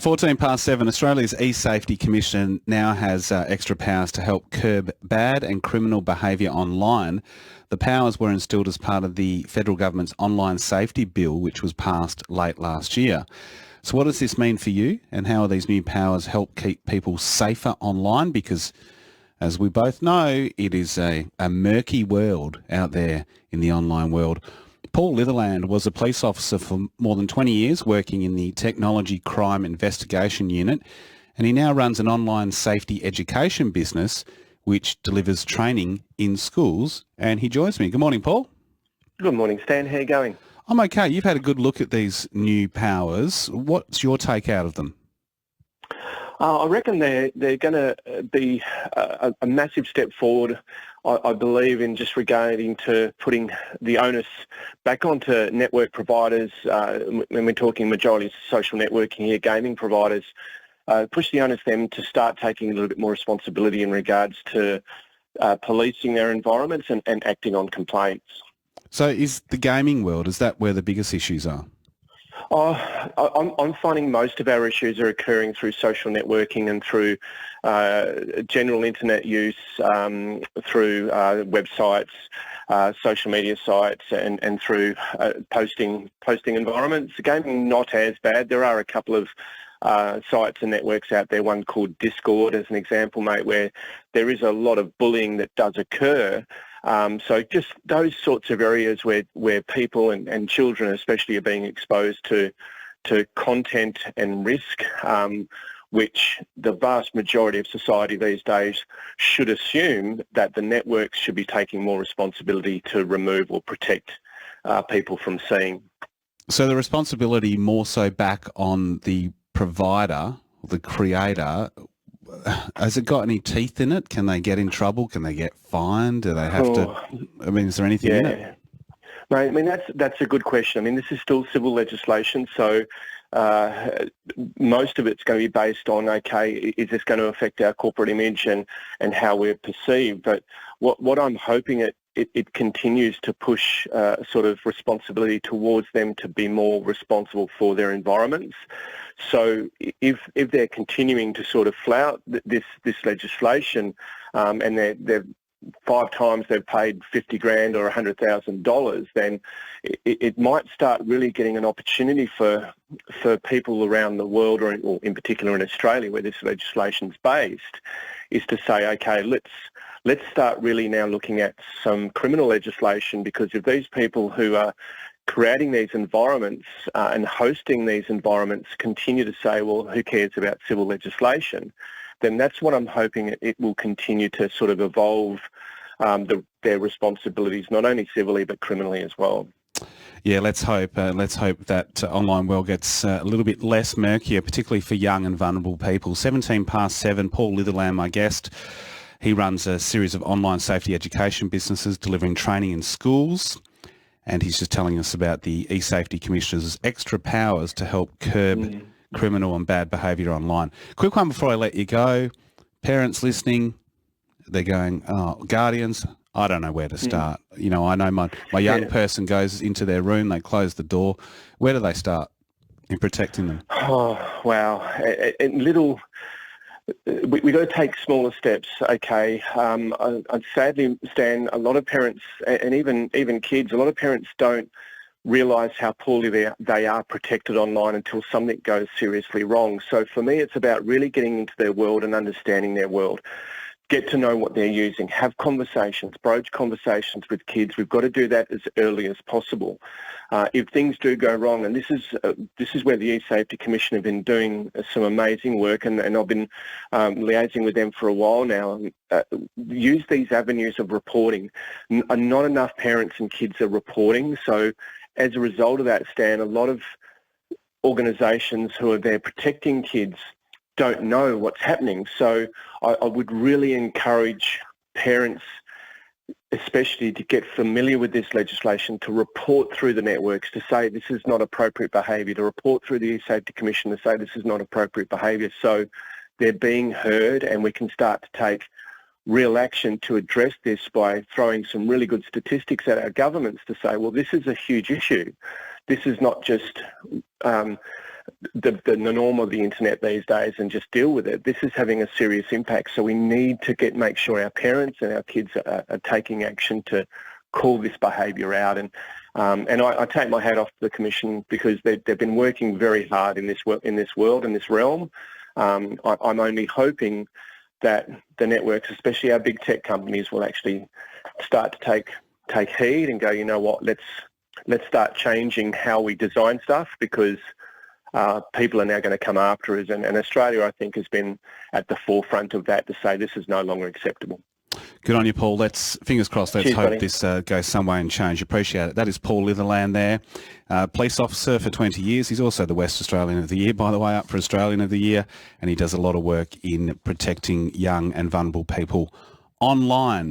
14 past 7, Australia's eSafety Commission now has extra powers to help curb bad and criminal behaviour online. The powers were instilled as part of the federal government's online safety bill, which was passed late last year. So what does this mean for you, and how are these new powers help keep people safer online? Because, as we both know, it is a murky world out there in the online world. Paul Litherland was a police officer for more than 20 years, working in the Technology Crime Investigation Unit, and he now runs an online safety education business which delivers training in schools, and he joins me. Good morning, Paul. Good morning, Stan. How are you going? I'm okay. You've had a good look at these new powers. What's your take out of them? I reckon they're going to be a massive step forward, I believe, in just regarding to putting the onus back onto network providers, when we're talking majority of social networking here, gaming providers, push the onus them to start taking a little bit more responsibility in regards to policing their environments and acting on complaints. So is the gaming world, is that where the biggest issues are? I'm finding most of our issues are occurring through social networking and through general internet use, through websites, social media sites, and through posting environments. Gaming not as bad. There are a couple of sites and networks out there, one called Discord as an example, mate, where there is a lot of bullying that does occur. So just those sorts of areas where people and children especially are being exposed to content and risk, which the vast majority of society these days should assume that the networks should be taking more responsibility to remove or protect people from seeing. So the responsibility more so back on the provider, the creator. Has it got any teeth in it? Can they get in trouble? Can they get fined? Do they have to? I mean, is there anything in it? Mate, I mean, that's a good question. I mean, this is still civil legislation, so most of it's going to be based on, okay, is this going to affect our corporate image and how we're perceived? But what I'm hoping it continues to push sort of responsibility towards them to be more responsible for their environments. So if they're continuing to sort of flout this legislation, and they're 5 times they've paid $50,000 or $100,000, then it might start really getting an opportunity for people around the world, or in particular in Australia where this legislation's based, is to say, okay, let's start really now looking at some criminal legislation, because if these people who are creating these environments and hosting these environments continue to say, well, who cares about civil legislation, then that's what I'm hoping it will continue to sort of evolve their responsibilities, not only civilly but criminally as well. Yeah, let's hope that online world gets a little bit less murkier, particularly for young and vulnerable people. 17 past 7, Paul Litherland, my guest. He runs a series of online safety education businesses delivering training in schools, and he's just telling us about the eSafety Commissioner's extra powers to help curb criminal and bad behaviour online. Quick one before I let you go. Parents listening, they're going, oh, guardians, I don't know where to start. You know, I know my young person goes into their room, they close the door. Where do they start in protecting them? Oh, wow. We got to take smaller steps, okay. I'd sadly, Stan, a lot of parents, and even kids, a lot of parents don't realise how poorly they are protected online until something goes seriously wrong. So for me, it's about really getting into their world and understanding their world. Get to know what they're using. Have conversations, broach conversations with kids. We've got to do that as early as possible. If things do go wrong, and this is where the eSafety Commission have been doing some amazing work, and I've been liaising with them for a while now. Use these avenues of reporting. Not enough parents and kids are reporting, so as a result of that, Stan, a lot of organisations who are there protecting kids don't know what's happening. So I would really encourage parents, especially, to get familiar with this legislation, to report through the networks, to say this is not appropriate behaviour, to report through the eSafety Commission to say this is not appropriate behaviour, so they're being heard, and we can start to take real action to address this by throwing some really good statistics at our governments to say, well, this is a huge issue. This is not just the norm of the internet these days and just deal with it. This is having a serious impact. So we need to make sure our parents and our kids are taking action to call this behaviour out. And I take my hat off to the Commission because they've been working very hard in this world, in this realm. I'm only hoping that the networks, especially our big tech companies, will actually start to take heed and go, you know what, let's start changing how we design stuff, because people are now going to come after us. And Australia, I think, has been at the forefront of that to say this is no longer acceptable. Good on you, Paul. Fingers crossed. Let's Cheers, hope buddy. this goes some way and change. Appreciate it. That is Paul Litherland there, police officer for 20 years. He's also the West Australian of the Year, by the way, up for Australian of the Year, and he does a lot of work in protecting young and vulnerable people online.